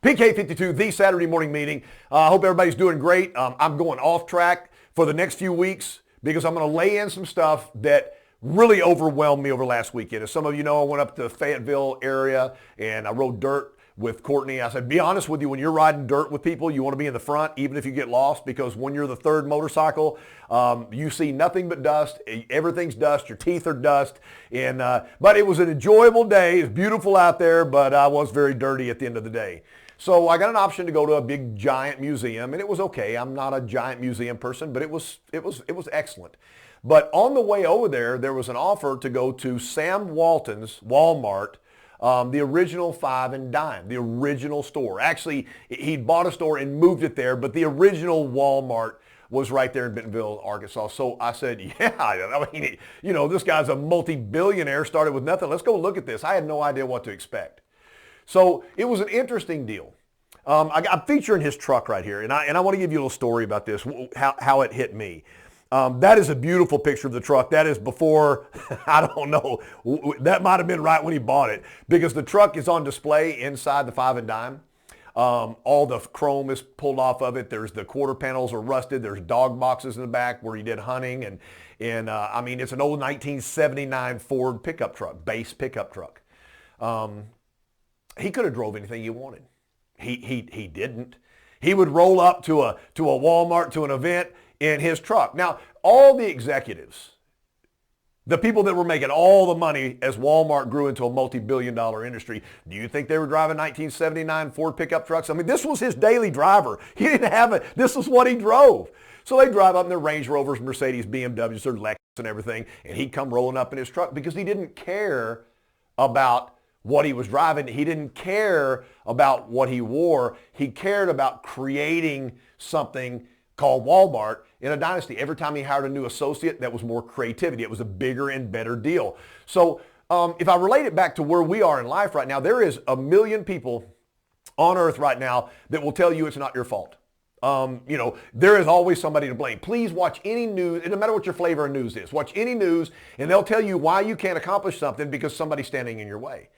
PK52, the Saturday morning meeting. I hope everybody's doing great. I'm going off track for the next few weeks because I'm going to lay in some stuff that really overwhelmed me over last weekend. As some of you know, I went up to the Fayetteville area and I rode dirt with Courtney. I said, be honest with you, when you're riding dirt with people, you want to be in the front, even if you get lost, because when you're the third motorcycle, you see nothing but dust. Everything's dust. Your teeth are dust. But it was an enjoyable day. It's beautiful out there, but I was very dirty at the end of the day. So I got an option to go to a big giant museum, and it was okay. I'm not a giant museum person, but it was excellent. But on the way over there, there was an offer to go to Sam Walton's Walmart, the original Five and Dime, the original store. Actually, he'd bought a store and moved it there, but the original Walmart was right there in Bentonville, Arkansas. So I said, yeah, I mean, you know, this guy's a multi-billionaire, started with nothing. Let's go look at this. I had no idea what to expect. So it was an interesting deal. I'm featuring his truck right here, and I want to give you a little story about this, how it hit me. That is a beautiful picture of the truck. That is before, I don't know, that might have been right when he bought it, because the truck is on display inside the Five and Dime. All the chrome is pulled off of it. There's the quarter panels are rusted. There's dog boxes in the back where he did hunting. And I mean, it's an old 1979 Ford pickup truck, base pickup truck. He could have drove anything he wanted. He didn't. He would roll up to a Walmart, to an event in his truck. Now, all the executives, the people that were making all the money as Walmart grew into a multi-billion-dollar industry, do you think they were driving 1979 Ford pickup trucks? I mean, this was his daily driver. He didn't have it. This is what he drove. So they drive up in their Range Rovers, Mercedes, BMWs, their Lexus and everything, and he'd come rolling up in his truck because he didn't care about what he was driving. He didn't care about what he wore. He cared about creating something called Walmart in a dynasty. Every time he hired a new associate, that was more creativity. It was a bigger and better deal. So if I relate it back to where we are in life right now, there is 1 million people on earth right now that will tell you it's not your fault. You know, there is always somebody to blame. Please watch any news. It doesn't matter what your flavor of news is. Watch any news and they'll tell you why you can't accomplish something because somebody's standing in your way.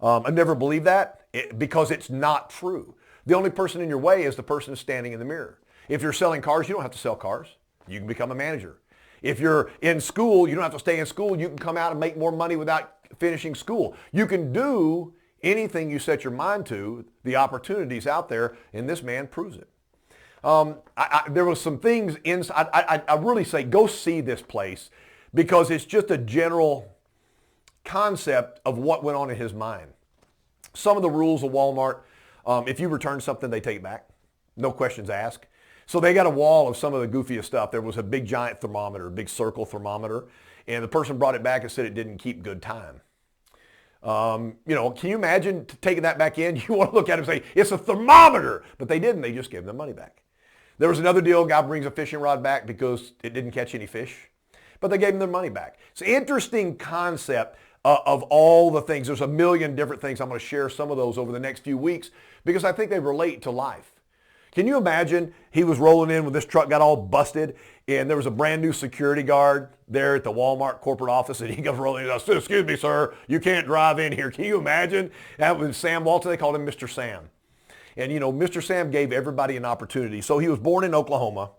I never believed that because it's not true. The only person in your way is the person standing in the mirror. If you're selling cars, you don't have to sell cars. You can become a manager. If you're in school, you don't have to stay in school. You can come out and make more money without finishing school. You can do anything you set your mind to. The opportunities out there, and this man proves it. There was some things inside. I really say go see this place because it's just a general concept of what went on in his mind. Some of the rules of Walmart, if you return something, they take it back. No questions asked. So they got a wall of some of the goofiest stuff. There was a big giant thermometer, a big circle thermometer, and the person brought it back and said it didn't keep good time. You know, can you imagine taking that back in? You want to look at it and say, it's a thermometer. But they didn't. They just gave them money back. There was another deal. Guy brings a fishing rod back because it didn't catch any fish. But they gave them their money back. It's an interesting concept of all the things. There's 1 million different things. I'm going to share some of those over the next few weeks because I think they relate to life. Can you imagine he was rolling in when this truck got all busted and there was a brand new security guard there at the Walmart corporate office and he comes rolling in and says, excuse me, sir, you can't drive in here. Can you imagine? That was Sam Walton. They called him Mr. Sam. And you know, Mr. Sam gave everybody an opportunity. So he was born in Oklahoma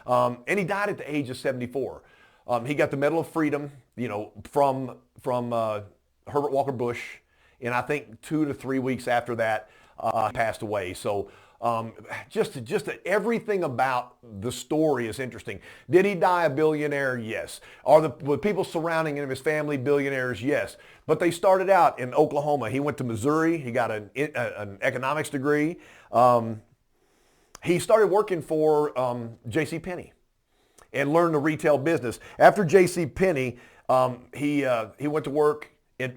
and he died at the age of 74. He got the Medal of Freedom, you know, from Herbert Walker Bush. And I think 2 to 3 weeks after that, he passed away. So just everything about the story is interesting. Did he die a billionaire? Yes. Are the people surrounding him, his family, billionaires? Yes. But they started out in Oklahoma. He went to Missouri. He got an economics degree. He started working for J.C. Penney and learned the retail business. After J.C. Penney, he went to work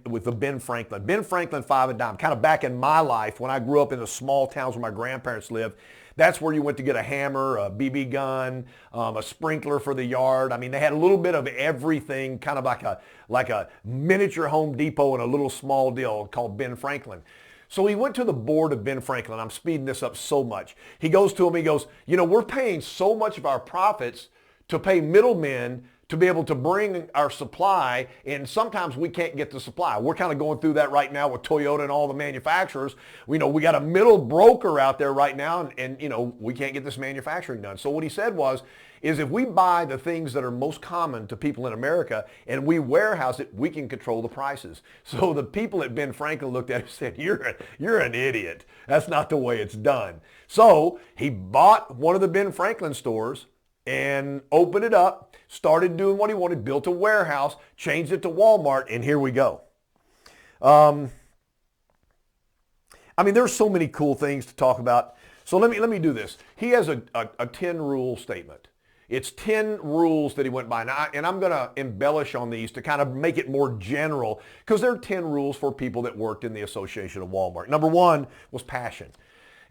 with the Ben Franklin. Ben Franklin Five and Dime, kind of back in my life when I grew up in the small towns where my grandparents lived. That's where you went to get a hammer, a BB gun, a sprinkler for the yard. I mean, they had a little bit of everything, kind of like a miniature Home Depot and a little small deal called Ben Franklin. So he went to the board of Ben Franklin. I'm speeding this up so much. He goes to him, he goes, you know, we're paying so much of our profits to pay middlemen to be able to bring our supply, and sometimes we can't get the supply. We're kind of going through that right now with Toyota and all the manufacturers. We know we got a middle broker out there right now, and we can't get this manufacturing done. So what he said is if we buy the things that are most common to people in America and we warehouse it, we can control the prices. So the people at Ben Franklin looked at it and said, you're an idiot. That's not the way it's done. So he bought one of the Ben Franklin stores and opened it up, started doing what he wanted, built a warehouse, changed it to Walmart, and here we go. There's so many cool things to talk about. So let me do this. He has a 10-rule statement. It's 10 rules that he went by. And I'm going to embellish on these to kind of make it more general, because there are 10 rules for people that worked in the Association of Walmart. Number one was passion.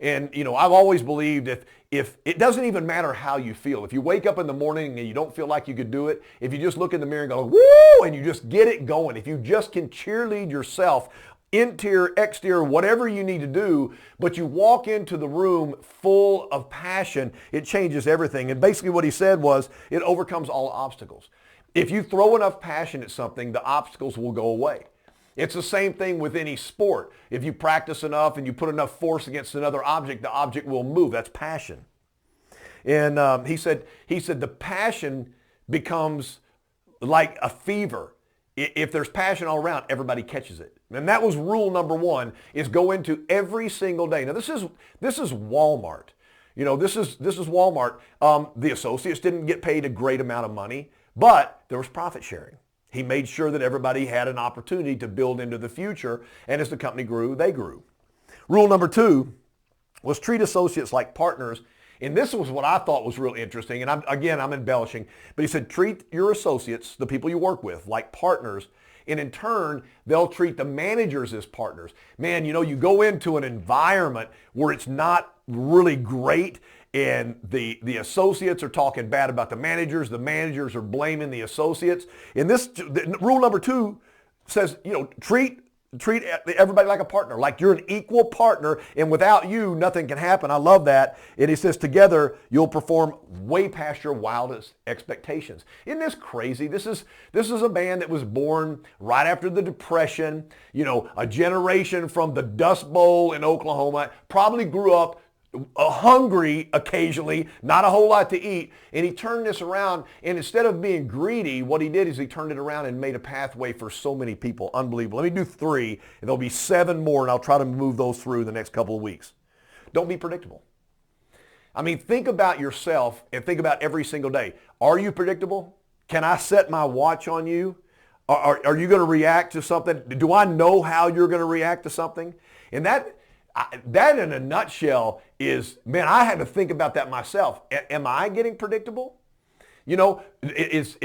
And, I've always believed if it doesn't even matter how you feel. If you wake up in the morning and you don't feel like you could do it, if you just look in the mirror and go, woo, and you just get it going, if you just can cheerlead yourself, interior, exterior, whatever you need to do, but you walk into the room full of passion, it changes everything. And basically what he said was, it overcomes all obstacles. If you throw enough passion at something, the obstacles will go away. It's the same thing with any sport. If you practice enough and you put enough force against another object, the object will move. That's passion. And he said the passion becomes like a fever. If there's passion all around, everybody catches it. And that was rule number one, is go into every single day. Now this is Walmart. This is Walmart. The associates didn't get paid a great amount of money, but there was profit sharing. He made sure that everybody had an opportunity to build into the future, and as the company grew, they grew. Rule number two was treat associates like partners, and this was what I thought was real interesting, and I'm embellishing, but he said treat your associates, the people you work with, like partners, and in turn, they'll treat the managers as partners. Man, you go into an environment where it's not really great, and the associates are talking bad about the managers are blaming the associates. And rule number two says, treat everybody like a partner, like you're an equal partner, and without you, nothing can happen. I love that. And he says, together, you'll perform way past your wildest expectations. Isn't this crazy? This is a man that was born right after the Depression, a generation from the Dust Bowl in Oklahoma, probably grew up hungry occasionally, not a whole lot to eat, and he turned this around, and instead of being greedy, what he did is he turned it around and made a pathway for so many people. Unbelievable. Let me do 3, and there'll be 7 more, and I'll try to move those through the next couple of weeks. Don't be predictable. Think about yourself and think about every single day. Are you predictable? Can I set my watch on you? Are you going to react to something? Do I know how you're going to react to something? And that in a nutshell is, man, I had to think about that myself. Am I getting predictable? Is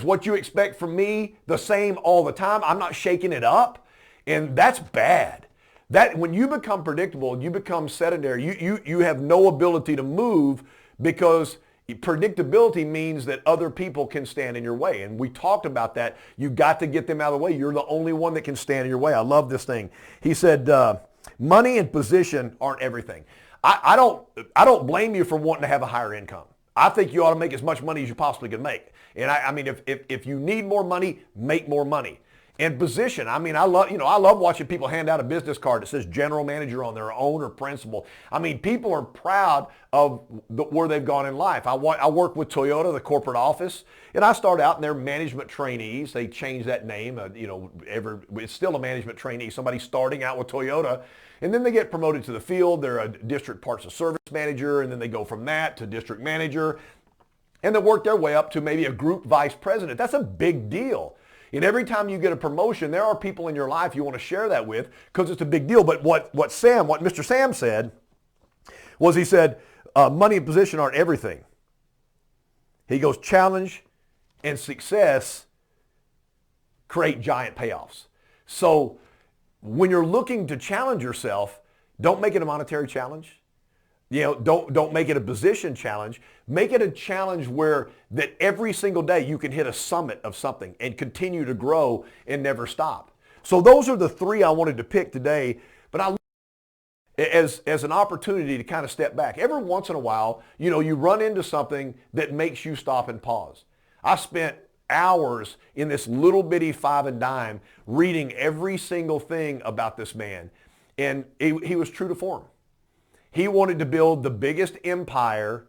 what you expect from me the same all the time? I'm not shaking it up, and that's bad. That when you become predictable, you become sedentary. You have no ability to move, because predictability means that other people can stand in your way. And we talked about that. You got to get them out of the way. You're the only one that can stand in your way. I love this thing. He said, money and position aren't everything. I don't blame you for wanting to have a higher income. I think you ought to make as much money as you possibly can make. And if you need more money, make more money. And position, I love watching people hand out a business card that says general manager on their own or principal. People are proud of where they've gone in life. I work with Toyota, the corporate office, and I start out in their management trainees. They changed that name, it's still a management trainee, somebody starting out with Toyota. And then they get promoted to the field. They're a district parts and service manager, and then they go from that to district manager, and they work their way up to maybe a group vice president. That's a big deal. And every time you get a promotion, there are people in your life you want to share that with, because it's a big deal. But what Mr. Sam said was, he said, money and position aren't everything. He goes, challenge and success create giant payoffs. So when you're looking to challenge yourself, don't make it a monetary challenge. Don't make it a position challenge. Make it a challenge where that every single day you can hit a summit of something and continue to grow and never stop. So those are the 3 I wanted to pick today, but I as an opportunity to kind of step back. Every once in a while, you run into something that makes you stop and pause. I spent hours in this little bitty five and dime reading every single thing about this man. And he was true to form. He wanted to build the biggest empire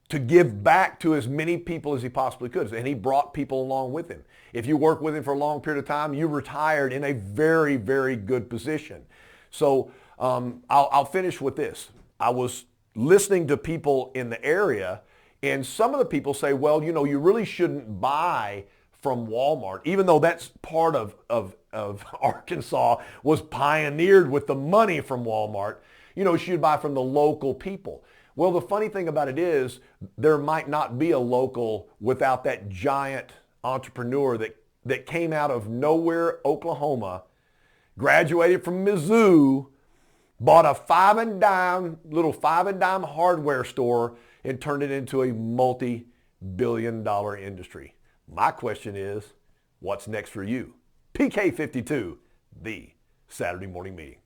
to give back to as many people as he possibly could. And he brought people along with him. If you work with him for a long period of time, you retired in a very, very good position. So I'll finish with this. I was listening to people in the area, and some of the people say, well, you know, you really shouldn't buy from Walmart, even though that's part of Arkansas was pioneered with the money from Walmart. You know, you should buy from the local people. Well, the funny thing about it is there might not be a local without that giant entrepreneur that came out of nowhere, Oklahoma, graduated from Mizzou, bought a little five and dime hardware store and turned it into a multi-billion-dollar industry. My question is, what's next for you? PK52, the Saturday Morning Meeting.